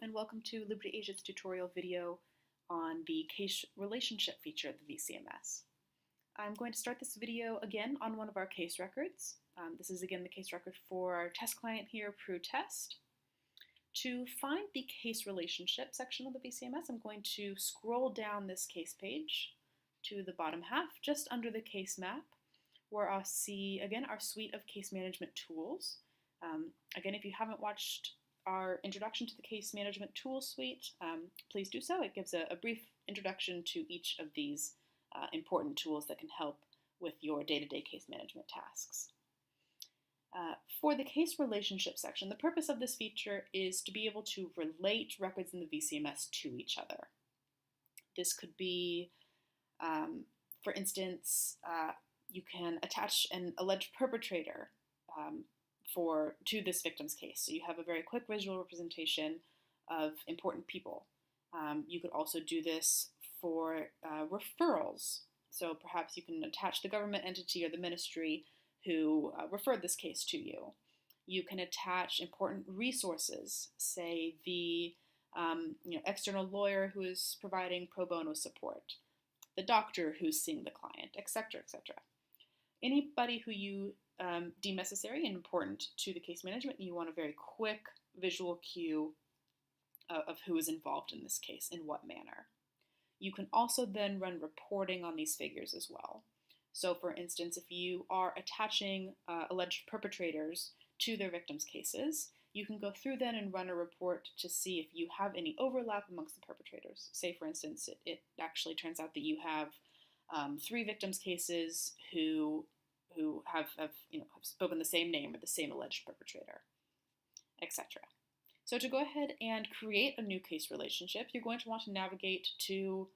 and welcome to Liberty Asia's tutorial video on the case relationship feature of the VCMS. I'm going to start this video again on one of our case records. This is again the case record for our test client here, PRU-Test. To find the case relationship section of the VCMS, I'm going to scroll down this case page to the bottom half, just under the case map, where I'll see, again, our suite of case management tools. Again, if you haven't watched our introduction to the case management tool suite, please do so. It gives a brief introduction to each of these important tools that can help with your day-to-day case management tasks. For the case relationship section, the purpose of this feature is to be able to relate records in the VCMS to each other. This could be, for instance, you can attach an alleged perpetrator to this victim's case. So you have a very quick visual representation of important people. You could also do this for referrals. So perhaps you can attach the government entity or the ministry who referred this case to you. You can attach important resources, say the external lawyer who is providing pro bono support, the doctor who's seeing the client, etc., etc. Anybody who you deem necessary and important to the case management, you want a very quick visual cue of who is involved in this case, in what manner. You can also then run reporting on these figures as well. So for instance, if you are attaching alleged perpetrators to their victims' cases, you can go through then and run a report to see if you have any overlap amongst the perpetrators. Say for instance, it actually turns out that you have 3 victims' cases who have spoken the same name or the same alleged perpetrator, etc. So to go ahead and create a new case relationship, you're going to want to navigate to,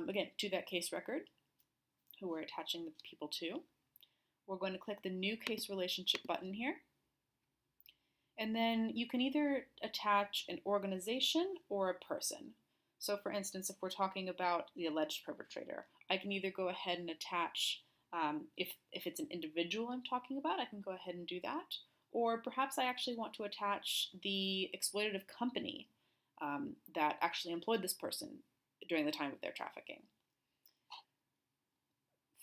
again, to that case record, who we're attaching the people to. We're going to click the New Case Relationship button here. And then you can either attach an organization or a person. So for instance, if we're talking about the alleged perpetrator, I can either go ahead and attach, if it's an individual I'm talking about, I can go ahead and do that. Or perhaps I actually want to attach the exploitative company that actually employed this person during the time of their trafficking.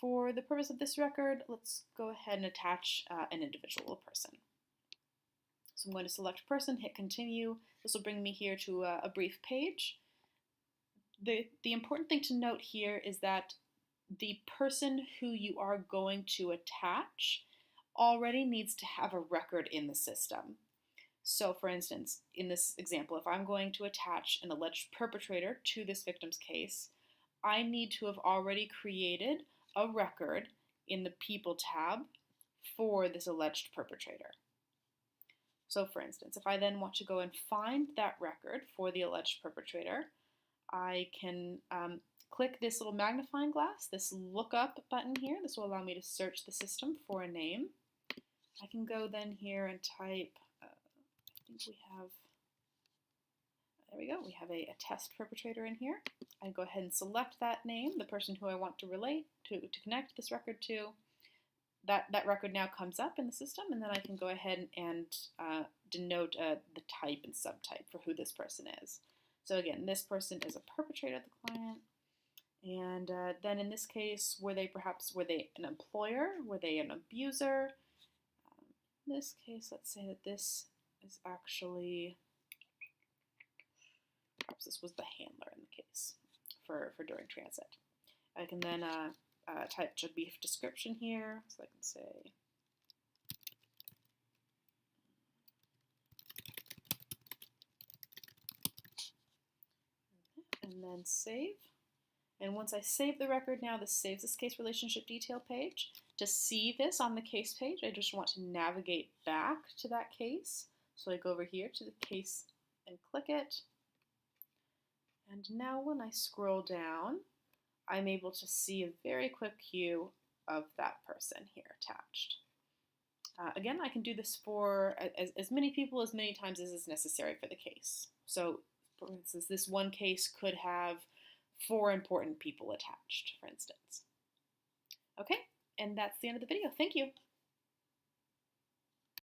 For the purpose of this record, let's go ahead and attach an individual person. So I'm going to select person, hit continue. This will bring me here to a brief page. The important thing to note here is that the person who you are going to attach already needs to have a record in the system. So for instance, in this example, if I'm going to attach an alleged perpetrator to this victim's case, I need to have already created a record in the People tab for this alleged perpetrator. So for instance, if I then want to go and find that record for the alleged perpetrator, I can click this little magnifying glass, this lookup button here. This will allow me to search the system for a name. I can go then here and type, I think we have, there we go, we have a test perpetrator in here. I go ahead and select that name, the person who I want to relate to connect this record to. That record now comes up in the system, and then I can go ahead and denote the type and subtype for who this person is. So again, this person is a perpetrator of the client, and then in this case, were they an employer? Were they an abuser? In this case, let's say that this is actually, perhaps this was the handler in the case for during transit. I can then type a brief description here, so I can say, and then save. And once I save the record now, this saves this case relationship detail page. To see this on the case page, I just want to navigate back to that case. So I go over here to the case and click it. And now when I scroll down, I'm able to see a very quick view of that person here attached. Again, I can do this for as many people as many times as is necessary for the case. So for instance, this one case could have 4 important people attached, for instance. Okay, and that's the end of the video. Thank you.